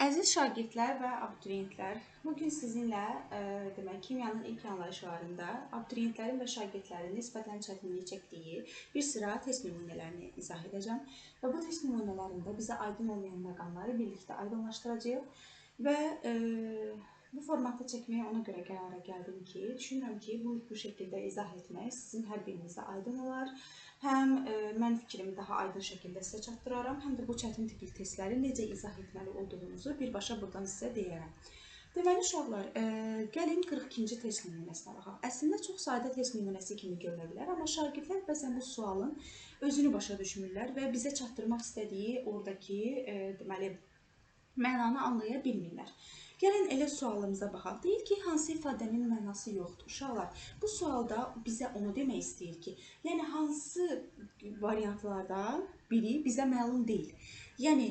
Əziz şagirdlər və abituriyentlər, bugün sizinlə kimyanın ilk anlayışlarında abituriyentlərin və şagirdlərin nisbətən çətinlik çəkdiyi bir sıra test nümunələrini izah edəcəm. Və bu test nümunələrində bizə aydın olmayan məqamları birlikdə aydınlaşdıracağıq və bu formatda çəkməyə ona görə qərara gəldim ki, düşünürəm ki, bu şəkildə izah etmək sizin hər birinizə aydın olar. Həm mən fikrimi daha aydın şəkildə sizə çatdıraram, həm də bu çətin tipli testləri necə izah etməli olduğunuzu birbaşa buradan sizə deyərəm. Deməli, uşaqlar, gəlin 42-ci test nümunəsinə baxaq. Əslində, çox sadə test nümunəsi kimi görünə bilər, amma şagirdlər bəzən bu sualın özünü başa düşmürlər və bizə çatdırmaq istədiyi oradakı mənanı anlaya bilmirlər. Gəlin elə sualımıza baxaq. Deyir ki, hansı ifadənin mənası yoxdur? Uşaqlar, bu sualda bizə onu demək istəyir ki, yəni hansı variantlardan biri bizə məlum deyil. Yəni,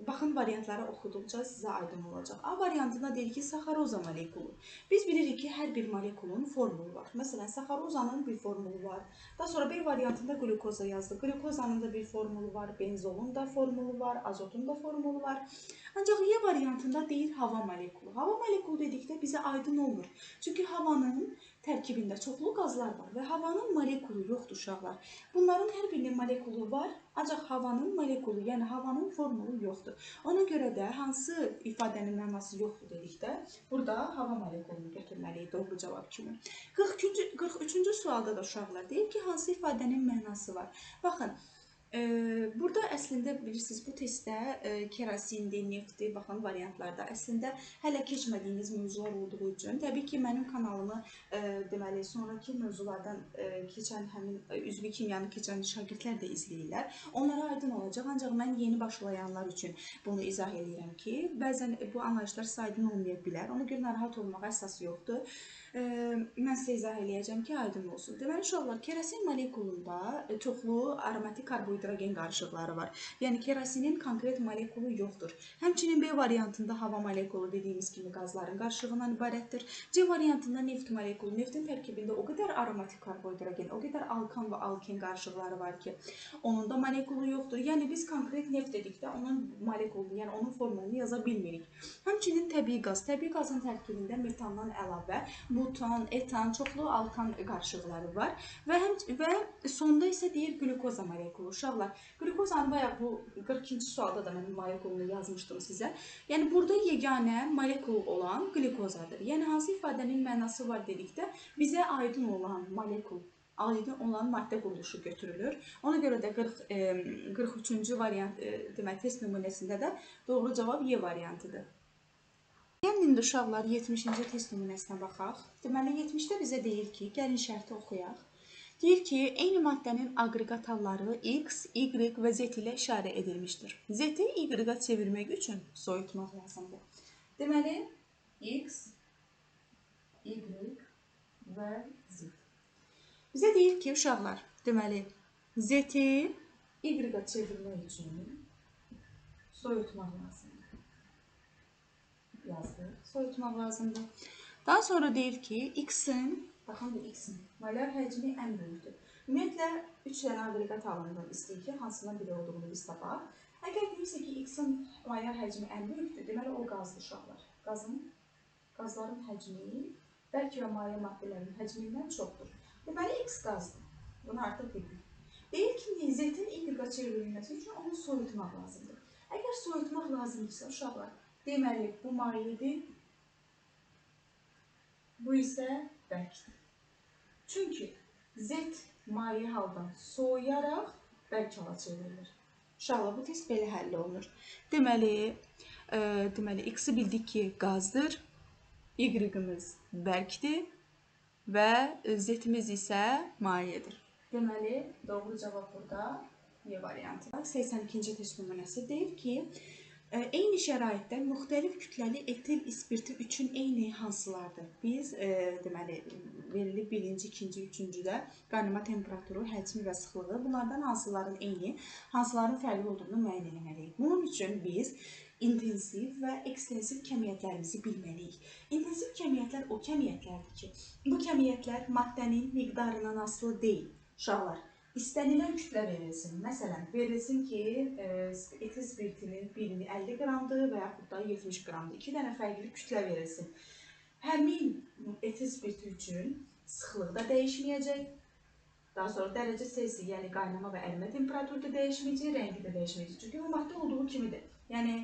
baxın, variantları oxuduqca sizə aydın olacaq. A variantında deyir ki, saxaroza molekulu. Biz bilirik ki, hər bir molekulun formulu var. Məsələn, saxarozanın bir formulu var. Daha sonra B variantında glukoza yazdı. Glukozanın da bir formulu var, benzolun da formulu var, azotun da formulu var. Ancaq Y variantında deyir hava molekulu. Hava molekulu dedikdə bizə aydın olmur. Çünki havanın tərkibində çoxlu qazlar var və havanın molekulu yoxdur, uşaqlar. Bunların hər birinin molekulu var, ancaq havanın molekulu, yəni havanın formulu yoxdur. Ona görə də hansı ifadənin mənası yoxdur dedikdə, burada hava molekulunu götürməliyik doğru cavab kimi. 43-cü sualda da uşaqlar deyir ki, hansı ifadənin mənası var? Baxın, burada əslində bilirsiniz, bu testdə kerasindir, neftdir, baxın variantlarda əslində hələ keçmədiyiniz mövzular olduğu üçün, təbii ki, mənim kanalımı sonraki mövzulardan keçən həmin üzvü kimyanı keçən şagirdlər də izləyirlər. Onlara aydın olacaq, ancaq mən yeni başlayanlar üçün bunu izah edirəm ki, bəzən bu anlayışlar sizə aydın olmaya bilər. Ona görə narahat olmağa əsas yoxdur. Mən sizə izah eləyəcəm ki, aydın olsun. Deməli, uşaqlar, kerasin molekulunda çoxlu aromatik karbohidrogen qarışıqları var. Yəni, kerasinin konkret molekulu yoxdur. Həmçinin B variantında hava molekulu dediyimiz kimi qazların qarışığından ibarətdir. C variantında neft molekulu. Neftin tərkibində o qədər aromatik karbohidrogen, o qədər alkan və alken qarışıqları var ki, onun da molekulu yoxdur. Yəni, biz konkret neft dedikdə onun molekulunu, yəni onun formulunu yaza bilmirik. Həmçinin təbii qaz. Təbii qazın tərkibində metandan əlavə butan, etan, çoxlu alkan qarışıqları var və sonda isə deyir glukoza molekulu. Uşaqlar, glukozanı bayaq bu 42-ci sualda da mən molekulunu yazmışdım sizə. Yəni, burada yeganə molekul olan glukozadır. Yəni, hansı ifadənin mənası var dedikdə bizə aydın olan molekul, aydın olan maddə quruluşu götürülür. Ona görə də 43-cü variant, demək, test nümunəsində də doğru cavab Y variantıdır. Gəlin indi uşaqlar 70-ci test nümunəsinə baxaq. Deməli, 70-də bizə deyir ki, gəlin şərti oxuyaq. Deyir ki, eyni maddənin aqreqat halları X, Y və Z ilə işarə edilmişdir. Z-i Y-a çevirmək üçün soyutmaq lazımdır. Deməli, X, Y və Z. Bizə deyir ki, uşaqlar, deməli, Z-i Y-a çevirmək üçün soyutmaq lazımdır. Yazdı, soyutmaq lazımdır. Daha sonra deyir ki, X-in, baxın bu X-in molar həcmi ən böyükdür. Ümumiyyətlə, 3 dənə aqreqat halından istəyir ki, hansından biri olduğunu biz tapaq. Əgər deyirsə ki, X-in molar həcmi ən böyükdür, deməli o qazdır, uşaqlar. Qazların həcmi bərk və maye maddələrin həcmindən çoxdur. Deməli, X qazdır. Bunu artıq bilirik. Deyir ki, Z-in Y-a çevrilməsi üçün onu soyutmaq lazımdır. Əgər soyutmaq lazımdırsa, uşaqlar, deməli, bu mayedir, bu isə bərkdir. Çünki Z maye haldan soğuyaraq bərk hala çevrilir. Uşaqlar, bu test belə həll olunur. Deməli, X-i bildik ki, qazdır, Y-imiz bərkdir və Z-imiz isə mayedir. Deməli, doğru cavab burada Y variantı. 82-ci test nümunəsi deyir ki, eyni şəraitdə müxtəlif kütləli etil ispirti üçün eyni hansılardır? Biz, deməli, verilib birinci, ikinci, üçüncüdə qaynama temperaturu, həcmi və sıxlığı bunlardan hansıların eyni, hansıların fərqli olduğunu müəyyən etməliyik. Bunun üçün biz intensiv və ekstensiv kəmiyyətlərimizi bilməliyik. İntensiv kəmiyyətlər o kəmiyyətlərdir ki, bu kəmiyyətlər maddənin miqdarından asılı deyil. Uşaqlar, İstənilən kütlə verilsin. Məsələn, verilsin ki, etil spiritinin birini 50 qramdır və yaxud da 70 qramdır. 2 dənə fərqli kütlə verilsin. Həmin etil spiriti üçün sıxlığı da dəyişməyəcək. Daha sonra dərəcə Selsi, yəni qaynama və ərimə temperaturu da dəyişməyəcək, rəngi də dəyişməyəcək. Çünki bu maddə olduğu kimidir. Yəni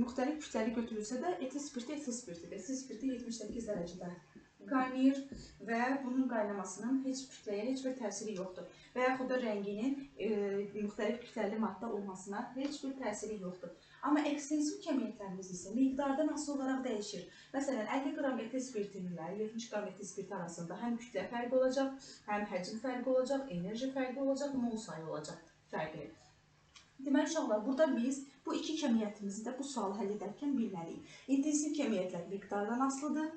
müxtəlif kütləli götürülsə də etil spiriti etil spiritidir. Etil spiriti 78 dərəcədə qaynayır və bunun qaynamasının kütləyə heç bir təsiri yoxdur. Və yaxud da rənginin müxtəlif kütləli maddə olmasına heç bir təsiri yoxdur. Amma ekstensiv kəmiyyətlərimiz isə miqdardan asılı olaraq dəyişir. Məsələn, 50 qram etil spiriti ilə 70 qram etil spiriti arasında həm kütlə fərqi olacaq, həm həcm fərqi olacaq, enerji fərqi olacaq, mol sayı olacaq fərqli. Deməli, uşaqlar, burada biz bu iki kəmiyyətimizi də bu sualı həll edərkən bilməliyik. İntensiv kəmiyyətlər miqdardan asılıdır.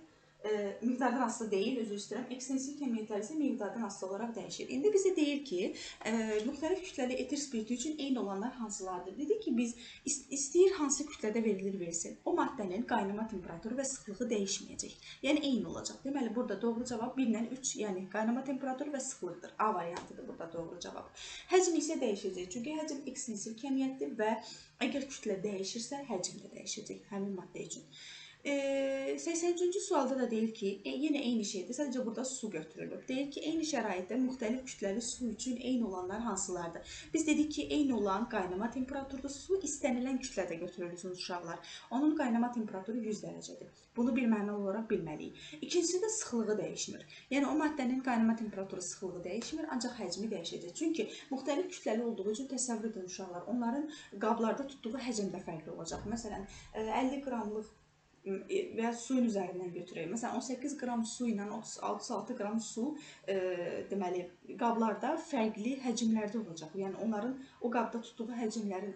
Miqdardan asılı deyil, özür istəyirəm. Ekstensiv kəmiyyətlər isə miqdardan asılı olaraq dəyişir. İndi bizə deyir ki, müxtəlif kütləli etil spiriti üçün eyni olanlar hansılardır? Dedik ki, biz istəyir hansı kütlədə verilir versin. O maddənin qaynama temperaturu və sıxlığı dəyişməyəcək. Yəni eyni olacaq. Deməli, burada doğru cavab 1 ilə 3, yəni qaynama temperaturu və sıxlıqdır. A variantıdır burada doğru cavab. Həcm isə dəyişəcək. Çünki həcm ekstensiv kəmiyyətdir və əgər kütlə dəyişirsə, həcm də dəyişəcək həmin maddə üçün. 83-cü sualda da deyir ki, yenə eyni şeydir, sadəcə burada su götürülüb. Deyir ki, eyni şəraitdə müxtəlif kütləli su üçün eyni olanlar hansılardır? Biz dedik ki, eyni olan qaynama temperaturudur. Su istənilən kütlədə götürülürsünüz uşaqlar. Onun qaynama temperaturu 100 dərəcədir. Bunu bir mənalı olaraq bilməliyik. İkincisi də sıxlığı dəyişmir. Yəni, o maddənin qaynama temperaturu sıxlığı dəyişmir, ancaq həcmi dəyişəcək. Çünki müxtəlif kütləli olduğu üçün təsəvvür edin uşaqlar, onların qablarda tutduğu həcm də fərqli olacaq. Məsələn, 50 qramlıq və ya suyun üzərindən götürək. Məsələn, 18 qram su ilə 36 qram su deməli, qablarda fərqli həcmlərdə olacaq. Yəni, onların o qabda tutduğu həcmlər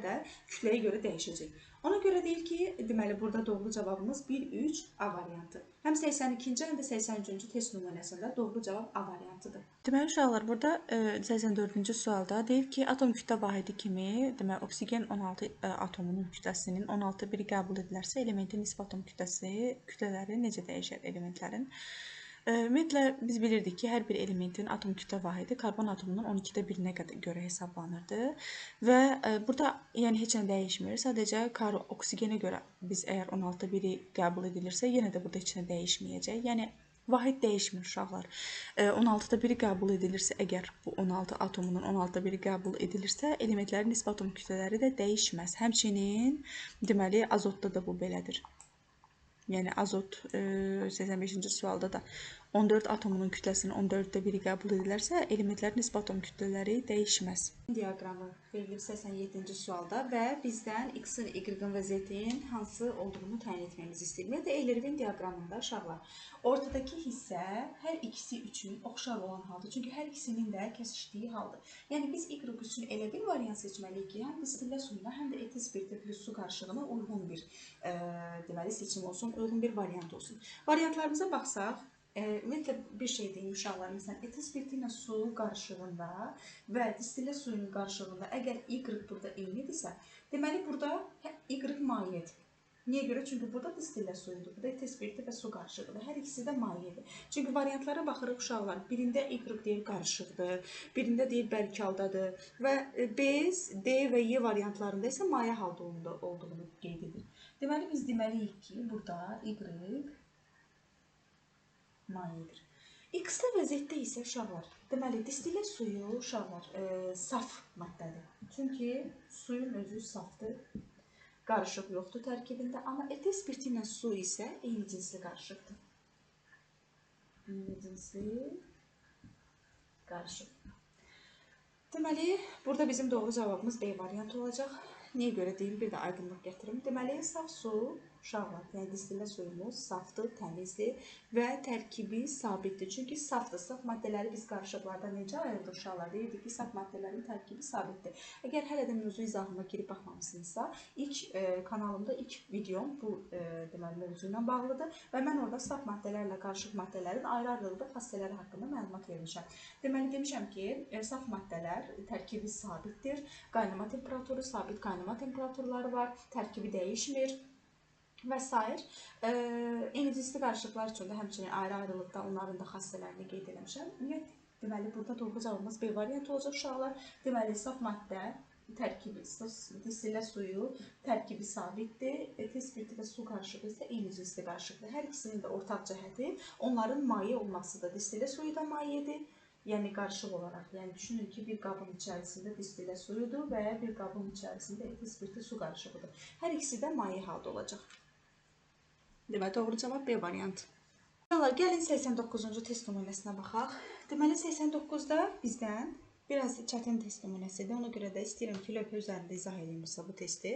də kütləyə görə dəyişəcək. Ona görə deyil ki, deməli, burada doğru cavabımız 1-3 A variantı. Həm 82-ci, həm də 83-cü test nümunəsində doğru cavab A variantıdır. Deməli, uşaqlar, burada 84-cü sualda deyir ki, atom kütlə vahidi kimi, deməli, oksigen 16 atomunun kütləsinin 16 biri qəbul edilərsə, elementin nisbi atom kütlələri necə dəyişər elementlərin? Ümumiyyətlə, biz bilirdik ki, hər bir elementin atom kütlə vahidi karbon atomunun 12-də 1-nə görə hesablanırdı və burada yəni heç nə dəyişmir. Sadəcə oksigenə görə biz əgər 16-da 1-i qəbul edilirsə, yenə də burada heç nə dəyişməyəcək. Yəni, vahid dəyişmir uşaqlar. 16-da 1-i qəbul edilirsə, əgər bu 16 atomunun 16-da 1-i qəbul edilirsə, elementlərin nisbi atom kütlələri də dəyişməz. Həmçinin, deməli, azotda da bu belədir. Yəni, azot 85-ci sualda da 14 atomunun kütləsinin 14-də 1-i qəbul edilərsə, elementlərin nisbi atom kütlələri dəyişməz. Diaqramı verilib 87-ci sualda və bizdən X-in, Y-in və Z-in hansı olduğunu təyin etməyimizi istəyir. Ümumiyyətlə, Eylervin diaqramında uşaqlar, ortadakı hissə hər ikisi üçün oxşar olan haldır. Çünki hər ikisinin də kəsişdiyi haldır. Yəni, biz Y üçün elə bir variant seçməliyik ki, həm distillə suyuna, həm də etil spiriti plus su qarışığına uyğun bir deməli, seçim olsun, uyğun bir variant olsun. Variantlarımıza baxsaq, ümumiyyətlə bir şey deyim uşaqlar, məsələn, etil spiriti ilə su qarışığında və distillə suyunun qarışığında əgər Y burada eynidirsə, deməli, burada Y mayedir. Niyə görə? Çünki burada distillə suyudur, burada etil spiriti və su qarışığıdır. Hər ikisi də mayedir. Çünki variantlara baxırıq uşaqlar, birində Y deyir qarışıqdır, birində deyir bərkaldadır və biz D və Y variantlarında isə maye halda olduğunu qeyd edir. Deməli, biz deməliyik ki, burada Y mayedir. X-də və Z-də isə uşaqlar, deməli, distillə suyu uşaqlar saf maddədir. Çünki suyun özü safdır, qarışıq yoxdur tərkibində, amma etil spiriti ilə su isə eyni cinsli qarışıqdır. Eyni cinsli qarışıq. Deməli, burada bizim doğru cavabımız B variantı olacaq. Niyə görə deyim, bir də aydınlıq gətirim. Deməli, saf su, uşaqlar, yəni distillə suyumuz safdır, təmizdir və tərkibi sabitdir. Çünki safdır, saf maddələri biz qarışıqlarda necə ayırdıq uşaqlar? Deyirdik ki, saf maddələrin tərkibi sabitdir. Əgər hələ də mövzu izahıma girib baxmamısınızsa, kanalımda ilk videom bu mövzu ilə bağlıdır və mən orada saf maddələrlə qarışıq maddələrin ayrı-ayrılıqda xassələri haqqında məlumat vermişəm. Deməli, demişəm ki, saf maddələr tərkibi sabitdir, qaynama temperaturu sabit, qaynama temperaturları var, tərkibi dəyişmir və s. Eyni cinsli qarışıqlar üçün də həmçinin ayrı-ayrılıqda onların da xassələrini qeyd eləmişəm. Deməli, burada doğru cavabımız B variantı olacaq uşaqlar. Deməli, saf maddə tərkibi, distillə suyu tərkibi sabitdir. Etil spirti və su qarışığı isə eyni cinsli qarışıqdır. Hər ikisinin də ortaq cəhəti onların maye olmasıdır. Distillə suyu da mayedir. Yəni qarışıq olaraq. Yəni düşünün ki, bir qabın içərisində distillə suyudur və ya bir qabın içərisində etil spirti su qarışığıdır. Hər ikisi də maye halda olacaq. Deməli, doğru cavab B variantı. Gəlin 89-cu test nümunəsinə baxaq. Deməli, 89-da bizdən biraz çətin test nümunəsidir. Ona görə də istəyirəm ki, lövhə üzərində izah edeyim sizə bu testi.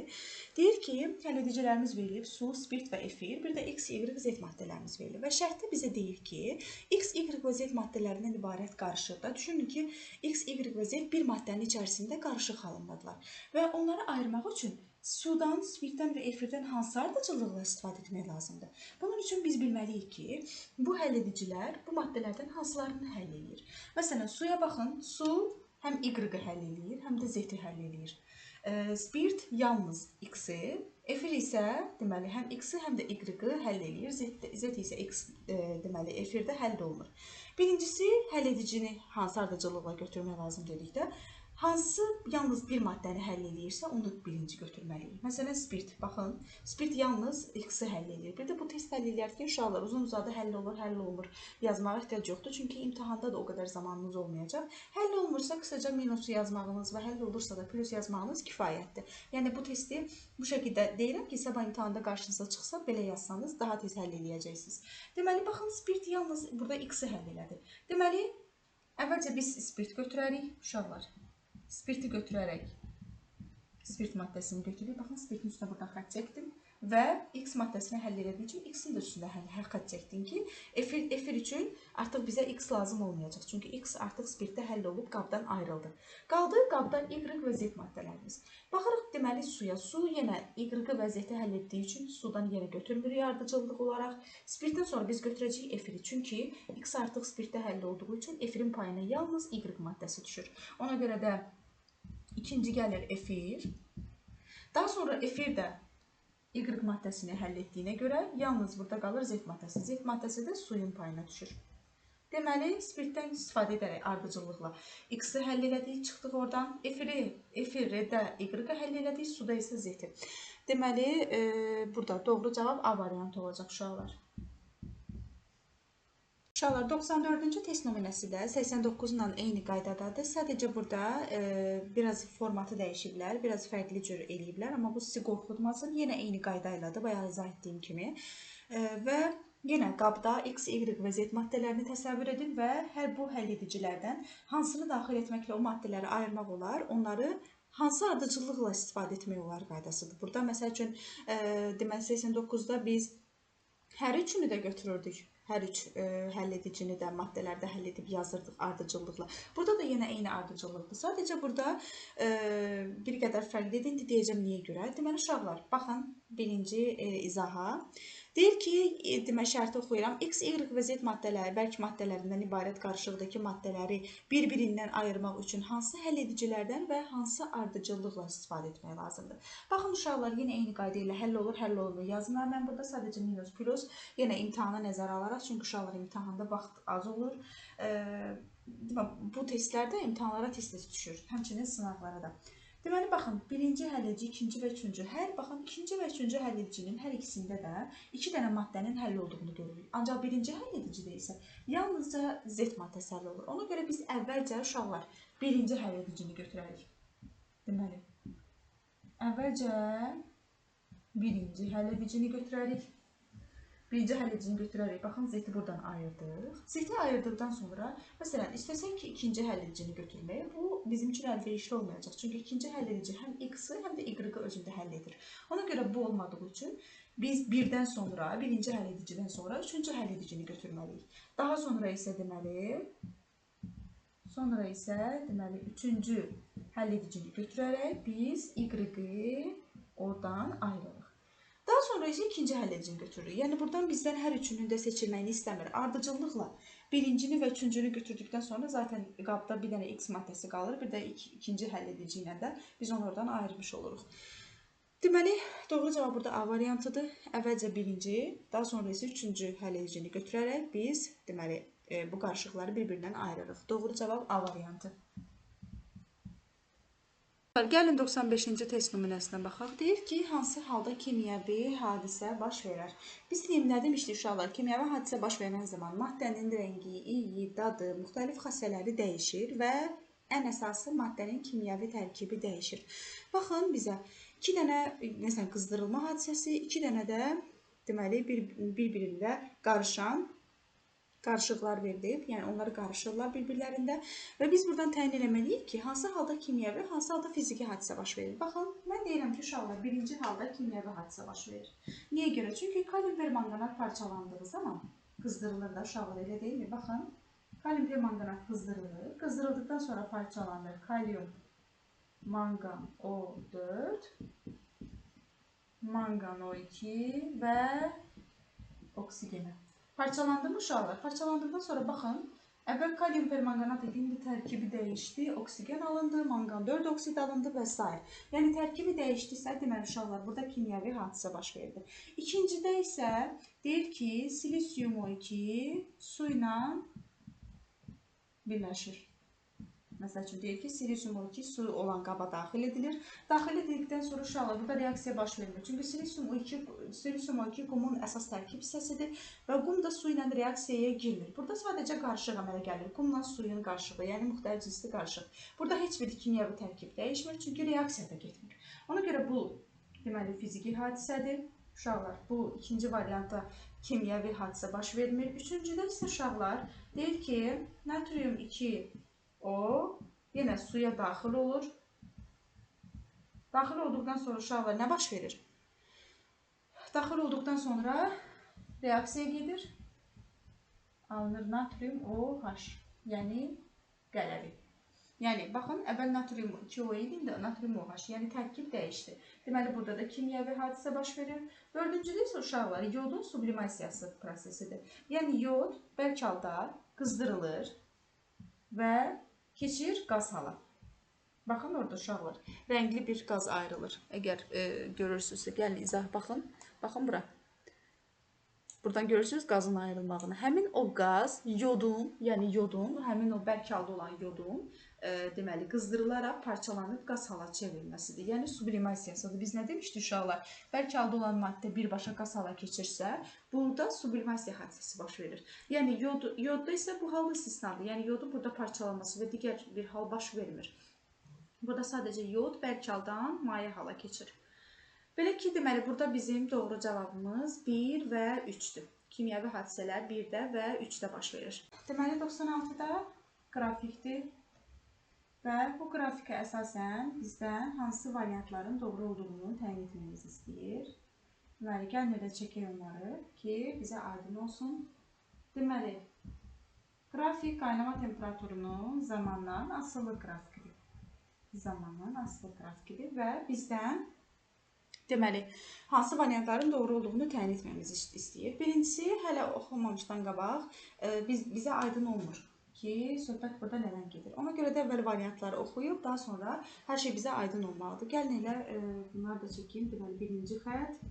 Deyir ki, həll-edicilərimiz verilib, su, spirt və efir, bir də X, Y, Z maddələrimiz verilib. Və şərtdə bizə deyir ki, X, Y və Z maddələrindən ibarət qarışıqda, düşünün ki, X, Y və Z bir maddənin içərisində qarışıq halındadılar. Və onları ayırmaq üçün sudan, spirtdən və efirdən hansı ardıcıllıqla istifadə etmək lazımdır? Bunun üçün biz bilməliyik ki, bu həll-edicilər bu maddələrdən hansılarını həll edir? Məsələn, suya baxın, su həm Y-i həll edir, həm də Z-i həll edir. Spirt yalnız X-i, efir isə deməli həm X-i, həm də Y-i həll edir. Z isə X deməli efirdə həll olunur. Birincisi, həll edicini hansı ardıcıllıqla götürmək lazım dedikdə, hansı yalnız bir maddəni həll edirsə, onu birinci götürməliyik. Məsələn, spirt. Baxın, spirt yalnız X-i həll edir. Bir də bu test həll edərkən uşaqlar uzun-uzadı həll olmur yazmağa ehtiyac yoxdur. Çünki imtahanda da o qədər zamanınız olmayacaq. Həll olmursa, qısaca minusu yazmağınız və həll olursa da plus yazmağınız kifayətdir. Yəni, bu testi bu şəkildə deyirəm ki, sabah imtahanda qarşınıza çıxsa, belə yazsanız daha tez həll edəcəksiniz. Deməli, baxın, spirt yalnız burada X-i həll elədi. Deməli, əvvəlcə biz spirt götürərik, uşaqlar. Spirti götürərək, spirt maddəsini götürürük. Baxın, spirtin üstünə buradan xətt çəkdim və X maddəsini həll elədiyi üçün X-in də üstündə xətt çəkdim ki, efir üçün artıq bizə X lazım olmayacaq. Çünki X artıq spirtdə həll olub, qabdan ayrıldı. Qaldı qabdan Y və Z maddələrimiz. Baxırıq, deməli, suya. Su yenə Y və Z-i həll etdiyi üçün sudan yenə götürmürük ardıcıllıq olaraq. Spirtdən sonra biz götürəcəyik efiri. Çünki X artıq spirtdə həll olduğu üçün efirin payına yalnız Y maddəsi düşür. Ona görə də İkinci gəlir efir. Daha sonra efir də Y maddəsini həll etdiyinə görə yalnız burada qalır Z maddəsi. Z maddəsi də suyun payına düşür. Deməli, spirtdən istifadə edərək ardıcıllıqla X-i həll elədik, çıxdıq oradan. Efiri də Y-i həll elədik, suda isə Z-i. Deməli, burada doğru cavab A variantı olacaq uşaqlar. Uşaqlar, 94-cü test nümunəsi də 89 ilə eyni qaydadadır. Sadəcə burada biraz formatı dəyişiblər, biraz fərqli cür eləyiblər, amma bu sizi qorxutmasın. Yenə eyni qayda ilədir, bayaq izah etdiyim kimi. Və yenə qabda X, Y və Z maddələrini təsəvvür edin və hər bu həll edicilərdən hansını daxil etməklə o maddələri ayırmaq olar, onları hansı ardıcıllıqla istifadə etmək olar qaydasıdır. Burada, məsəl üçün, deməli 89-da biz hər üçünü də götürürdük. Hər üç həll edicini də maddələrdə həll edib yazırdıq ardıcıllıqla. Burada da yenə eyni ardıcıllıqdır. Sadəcə burada bir qədər fərqlidir. İndi deyəcəm niyə görə. Deməli, uşaqlar, baxın birinci izaha. Deyir ki, demək şərti oxuyuram. X, Y və Z maddələri, bərk maddələrindən ibarət qarışıqdakı maddələri bir-birindən ayırmaq üçün hansı həll edicilərdən və hansı ardıcıllıqla istifadə etmək lazımdır? Baxın, uşaqlar, yenə eyni qayda ilə həll olmur yazmıram. Mən burada sadəcə minus, plus, yenə imtahana nəzərə alaraq, çünki uşaqlar imtahanda vaxt az olur. Bu testlərdə imtahanlara tez-tez düşür, həmçinin sınaqlara da. Deməli, baxın, birinci həll edici, ikinci və üçüncü həll. Baxın, ikinci və üçüncü həll edicinin hər ikisində də iki dənə maddənin həll olduğunu görürük. Ancaq birinci həll edicidə isə yalnızca Z maddəsi həll olur. Ona görə biz əvvəlcə, uşaqlar, birinci həll edicini götürərik. Deməli, əvvəlcə birinci həll edicini götürərik. Birinci həll edicini götürərək, baxın, Z-i buradan ayırdıq. Z-i ayırdıqdan sonra, məsələn, istəsək ki, ikinci həll edicini götürmək, bu bizim üçün əlverişli olmayacaq. Çünki ikinci həll edici həm X-i, həm də Y-i özündə həll edir. Ona görə bu olmadığı üçün biz birdən sonra, birinci həll edicidən sonra üçüncü həll edicini götürməliyik. Daha sonra isə deməli, üçüncü həll edicini götürərək biz Y-i oradan ayırırıq. Daha sonra isə ikinci həll edicini götürürük. Yəni, buradan bizdən hər üçünün də seçilməyini istəmir. Ardıcıllıqla birincini və üçüncünü götürdükdən sonra zaten qabda bir dənə X maddəsi qalır. Bir də ikinci həll edici ilə də biz onu oradan ayırmış oluruq. Deməli, doğru cavab burada A variantıdır. Əvvəlcə birinci, daha sonra isə üçüncü həll edicini götürərək biz, deməli, bu qarışıqları bir-birindən ayırırıq. Doğru cavab A variantı. Gəlin 95-ci test nümunəsinə baxaq. Deyir ki, hansı halda kimyəvi hadisə baş verər? Biz nə demişdik uşaqlar? Kimyəvi hadisə baş verən zaman maddənin rəngi, iyi, dadı, müxtəlif xassələri dəyişir və ən əsası maddənin kimyəvi tərkibi dəyişir. Baxın bizə 2 dənə məsələn qızdırılma hadisəsi, 2 dənə də deməli bir-birində qarışan qarışıqlar verilib, yəni onları qarışırlar bir-birlərində və biz buradan təyin eləməliyik ki, hansı halda kimyəvi, hansı halda fiziki hadisə baş verir. Baxın, mən deyirəm ki, uşaqlar, birinci halda kimyəvi hadisə baş verir. Niyə görə? Çünki kalium permanganat parçalandığı zaman qızdırılır da uşaqlar, elə deyilmi? Baxın, kalium permanganat qızdırılır, qızdırıldıqdan sonra parçalanır kalium mangan O4, mangan O2 və oksigenə. Parçalandı mı uşaqlar? Parçalandıqdan sonra baxın, əvvəl kalium permanganat idi, indi tərkibi dəyişdi, oksigen alındı, mangan 4 oksid alındı və s. Yəni tərkibi dəyişdisə, deməli uşaqlar, burada kimyəvi hadisə baş verdi. İkincidə isə deyir ki, silisium O2 su ilə birləşir. Məsəl üçün deyir ki, silisium O2 su olan qaba daxil edilir. Daxil edildikdən sonra uşaqlar burada reaksiya baş vermir. Çünki silisium O2 qumun əsas tərkib hissəsidir və qum da su ilə reaksiyaya girmir. Burada sadəcə qarışıq əmələ gəlir. Qumla suyun qarışığı, yəni müxtəlif cinsli qarışıq. Burada heç bir kimyəvi tərkib dəyişmir, çünki reaksiya da getmir. Ona görə bu deməli fiziki hadisədir. Uşaqlar, bu ikinci variantda kimyəvi hadisə baş vermir. Üçüncüdə isə uşaqlar deyir ki, natrium 2 O yenə suya daxil olur. Daxil olduqdan sonra uşaqlar nə baş verir? Daxil olduqdan sonra reaksiya gedir. Alınır natrium OH, yəni qələvi. Yəni, baxın, əvvəl natrium 2O idi, indi natrium OH, yəni tərkib dəyişdi. Deməli, burada da kimyəvi hadisə baş verir. Dördüncüdə isə uşaqlar, yodun sublimasiyası prosesidir. Yəni, yod bərk halda qızdırılır və keçir qaz hala. Baxın orada uşaqlar, rəngli bir qaz ayrılır. Əgər görürsünüzsə, gəlin izah baxın. Baxın bura. Buradan görürsünüz qazın ayrılmağını. Həmin o qaz yodun, yəni yodun, həmin o bərk halda olan yodun deməli qızdırılaraq parçalanıb qaz hala çevrilməsidir. Yəni sublimasiyasıdır. Biz nə demişdik uşaqlar? Bərk halda olan maddə birbaşa qaz hala keçirsə, burada sublimasiya hadisəsi baş verir. Yəni yodda isə bu hal istisnadır. Yəni yodun burada parçalanması və digər bir hal baş vermir. Burada sadəcə yod bərk haldan maye hala keçir. Belə ki, deməli, burada bizim doğru cavabımız 1 və 3-dür. Kimyəvi hadisələr 1-də və 3-də baş verir. Deməli, 96-da qrafikdir və bu grafikə əsasən bizdən hansı variantların doğru olduğunu təyin etməyimizi istəyir. Deməli, gəlin elə çəkək onları ki, bizə aydın olsun. Deməli, qrafik qaynama temperaturunun zamandan asılı qrafikidir. Zamandan asılı qrafikidir və bizdən deməli, hansı variantların doğru olduğunu təyin etməmizi istəyir. Birincisi, hələ oxumamışdan qabaq bizə aydın olmur ki, söhbət burada nədən gedir. Ona görə də əvvəl variantları oxuyub, daha sonra hər şey bizə aydın olmalıdır. Gəlin elə bunları da çəkeyim. Deməli, birinci xətt,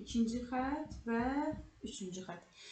ikinci xətt və üçüncü xətt.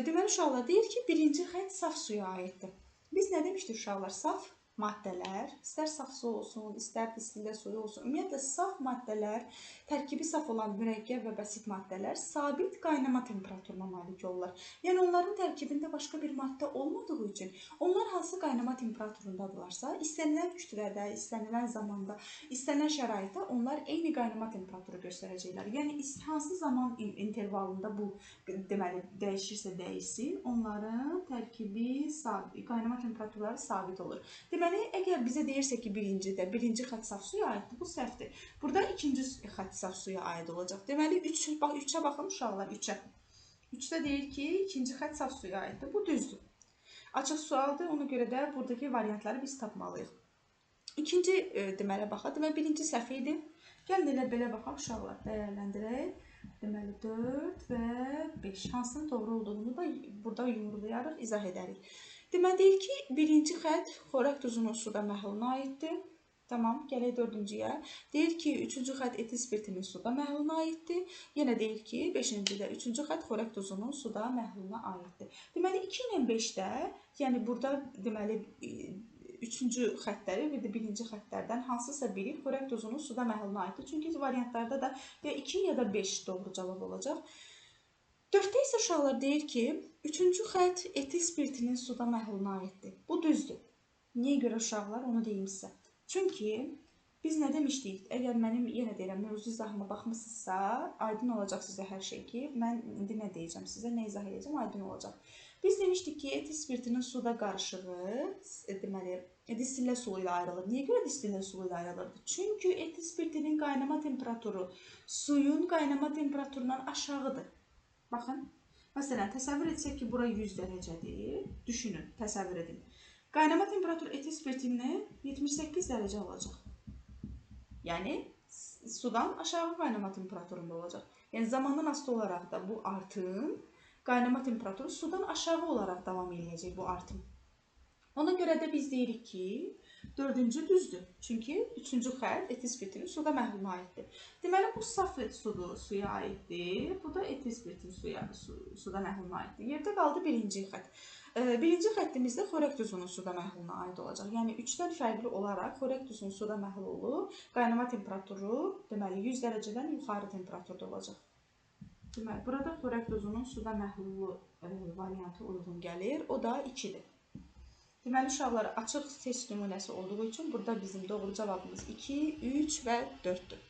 Deməli, uşaqlar deyir ki, birinci xətt saf suya aiddir. Biz nə demişdik uşaqlar? Saf maddələr, istər saf su olsun, istər distillə suyu olsun, ümumiyyətlə saf maddələr, tərkibi saf olan mürəkkəb və bəsit maddələr sabit qaynama temperaturuna malik olurlar. Yəni onların tərkibində başqa bir maddə olmadığı üçün onlar hansı qaynama temperaturundadırlarsa, istənilən kütlədə, istənilən zamanda, istənilən şəraitdə onlar eyni qaynama temperaturu göstərəcəklər. Yəni hansı zaman intervalında bu deməli dəyişirsə dəyişsin, onların tərkibi sabit, qaynama temperaturları sabit olur. Deməli, əgər bizə deyirsə ki, birinci xətt saf suya aiddir, bu səhvdir. Burada ikinci xətt saf suya aid olacaq. Deməli, 3-ə baxın uşaqlar, 3-ə. 3-də deyir ki, ikinci xətt saf suya aiddir. Bu düzdür. Açıq sualdır, ona görə də buradakı variantları biz tapmalıyıq. İkinci deməli, baxaq. Deməli, birinci səhv idi. Gəlin elə belə baxaq uşaqlar, dəyərləndirək. Deməli, 4 və 5. Hansının doğru olduğunu da burada yumrulayarıq, izah edərik. Deməli, deyir ki, birinci xətt xorək duzunun suda məhluluna aiddir. Tamam, gələk dördüncüyə. Deyir ki, üçüncü xətt etil spirtinin suda məhluluna aiddir. Yenə deyir ki, beşincidə üçüncü xətt xörək duzunun suda məhluluna aiddir. Deməli, 2 ilə 5-də, yəni burada deməli üçüncü xəttləri, bir də birinci xəttlərdən hansısa biri xörək duzunun suda məhluluna aiddir. Çünki variantlarda da ya 2 ya da 5 doğru cavab olacaq. 4-də isə uşaqlar deyir ki, üçüncü xətt etil spirtinin suda məhluluna aiddir. Bu düzdür. Niyə görə uşaqlar? Onu deyim sizə. Çünki biz nə demişdik? Əgər mənim, yenə deyirəm, mövzu izahıma baxmısınızsa, aydın olacaq sizə hər şey ki, mən indi nə deyəcəm sizə, nə izah edəcəm, aydın olacaq. Biz demişdik ki, etil spirtinin suda qarışığı, deməli, distillə sulu ilə ayrılır. Niyə görə distillə sulu ilə ayrılırdı? Çünki etil spirtinin qaynama temperaturu suyun qaynama temperaturundan aşağıdır. Baxın, məsələn, təsəvvür etsək ki, bura 100 dərəcədir. Düşünün, təsəvvür edin. Qaynama temperaturu etil spirtinin 78 dərəcə olacaq. Yəni, sudan aşağı qaynama temperaturunda olacaq. Yəni, zamandan asılı olaraq da bu artım, qaynama temperaturu sudan aşağı olaraq davam edəcək bu artım. Ona görə də biz deyirik ki, dördüncü düzdür. Çünki üçüncü xətt etil spirtinin suda məhluluna aiddir. Deməli, bu saf suya aiddir. Bu da etil spirtinin suda məhluluna aiddir. Yerdə qaldı birinci xətt. Birinci xəttimizdə xörək duzunun suda məhluluna aid olacaq. Yəni, 3-dən fərqli olaraq xörək duzunun suda məhlulu, qaynama temperaturu, deməli, 100 dərəcədən yuxarı temperaturda olacaq. Deməli, burada xörək duzunun suda məhlulu variantı uyğun gəlir. O da 2-dir. Deməli, uşaqlar, açıq test nümunəsi olduğu üçün burada bizim doğru cavabımız 2, 3 və 4-dür.